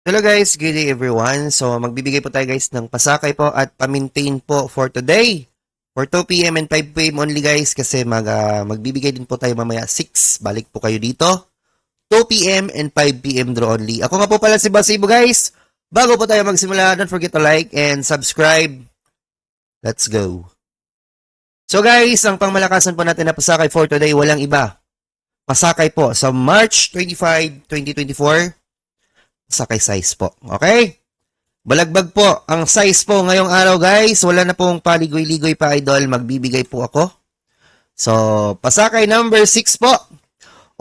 Hello guys, good day everyone. So magbibigay po tayo guys ng pasakay po at pa-maintain po for today. For 2 PM and 5 PM only guys kasi magbibigay din po tayo mamaya 6. Balik po kayo dito. 2 PM and 5 PM draw only. Ako nga po pala si Basibo guys. Bago po tayo magsimula, don't forget to like and subscribe. Let's go. So guys, ang pangmalakasan po natin na pasakay for today walang iba. Pasakay po sa March 25, 2024. Sakay size po. Okay? Balagbag po. Ang size po ngayong araw guys, wala na pong paligoy-ligoy pa idol. Magbibigay po ako. So, pasakay number 6 po.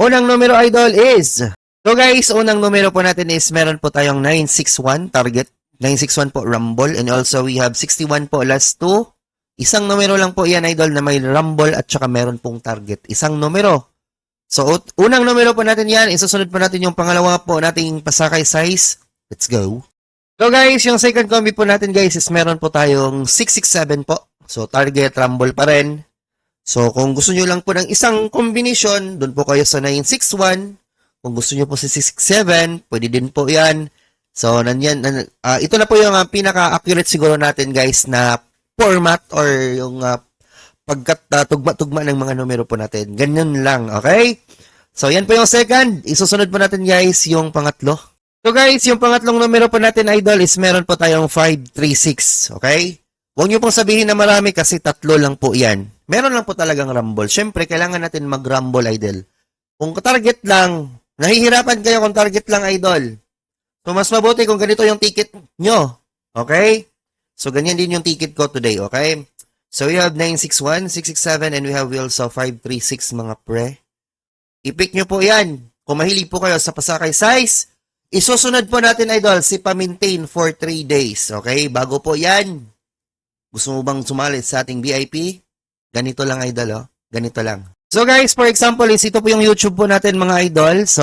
Unang numero idol is, so guys, unang numero po natin is meron po tayong 961 target. 961 po rumble and also we have 61 po last 2. Isang numero lang po yan idol na may rumble at saka meron pong target. Isang numero. So, unang numero po natin yan. Isusunod po natin yung pangalawa po nating pasakay size. Let's go. So guys, yung second combi po natin guys is meron po tayong 667 po. So, target rumble pa rin. So, kung gusto nyo lang po ng isang combination, dun po kayo sa 961. Kung gusto nyo po sa 667, pwede din po yan. So, ito na po yung pinaka-accurate siguro natin guys na format or yung pagkat tugma-tugma ng mga numero po natin. Ganyan lang, okay? So, yan po yung second. Isusunod po natin, guys, yung pangatlo. So, guys, yung pangatlong numero po natin, idol, is meron po tayong 536, okay? Huwag nyo pong sabihin na marami kasi tatlo lang po yan. Meron lang po talagang rumble. Siyempre, kailangan natin mag-rumble, idol. Kung target lang, nahihirapan kayo kung target lang, idol. So, mas mabuti kung ganito yung ticket nyo, okay? So, ganyan din yung ticket ko today, okay? So, we have 961, 667, and we have also 536 mga pre. I-pick nyo po yan. Kung mahilig po kayo sa pasakay size, isusunod po natin, idol, si pa-maintain for 3 days. Okay? Bago po yan. Gusto mo bang sumali sa ating VIP? Ganito lang, idol, oh. Ganito lang. So, guys, for example, ito po yung YouTube po natin, mga idol. So,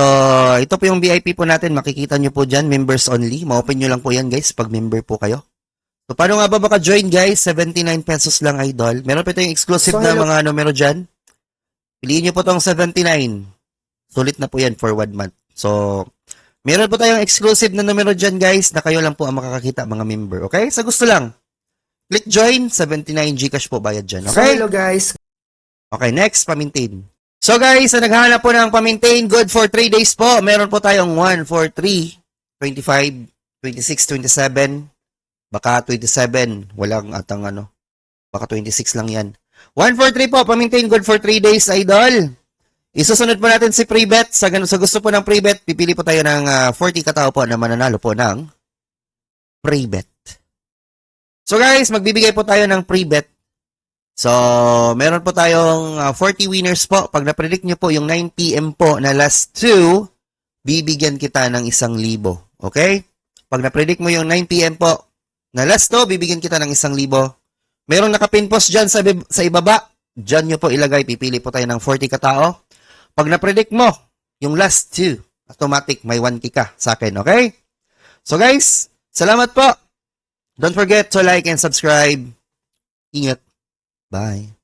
ito po yung VIP po natin. Makikita nyo po dyan, members only. Ma-open nyo lang po yan, guys, pag member po kayo. So, paano nga ba maka-join, guys? 79 pesos lang, idol. Meron pa tayong exclusive na mga numero dyan. Piliin nyo po tong 79. Sulit na po yan for 1 month. So, meron po tayong exclusive na numero dyan, guys, na kayo lang po ang makakakita, mga member. Okay? Sa gusto lang. Click join, 79 Gcash po bayad dyan. Okay? So, hello, guys. Okay, next, pa-maintain. So, guys, sa naghahanap po ng pa-maintain, good for 3 days po. Meron po tayong 1, 4, 3, 25, 26, 27, baka 27, walang atang baka 26 lang yan. 143 po, pa-maintain good for 3 days, idol. Isusunod po natin si pre-bet. Sa gusto po ng pre-bet, pipili po tayo ng 40 katao po na mananalo po ng pre-bet. So guys, magbibigay po tayo ng pre-bet. So, meron po tayong 40 winners po. Pag na-predict nyo po yung 9 PM po na last 2, bibigyan kita ng 1,000. Okay? Pag na-predict mo yung 9 PM po, na last to, bibigyan kita ng 1,000. Merong nakapin post dyan sa ibaba. Dyan nyo po ilagay. Pipili po tayo ng 40 katao. Pag na-predict mo, yung last 2, automatic may 1K ka sa akin. Okay? So guys, salamat po. Don't forget to like and subscribe. Ingat. Bye.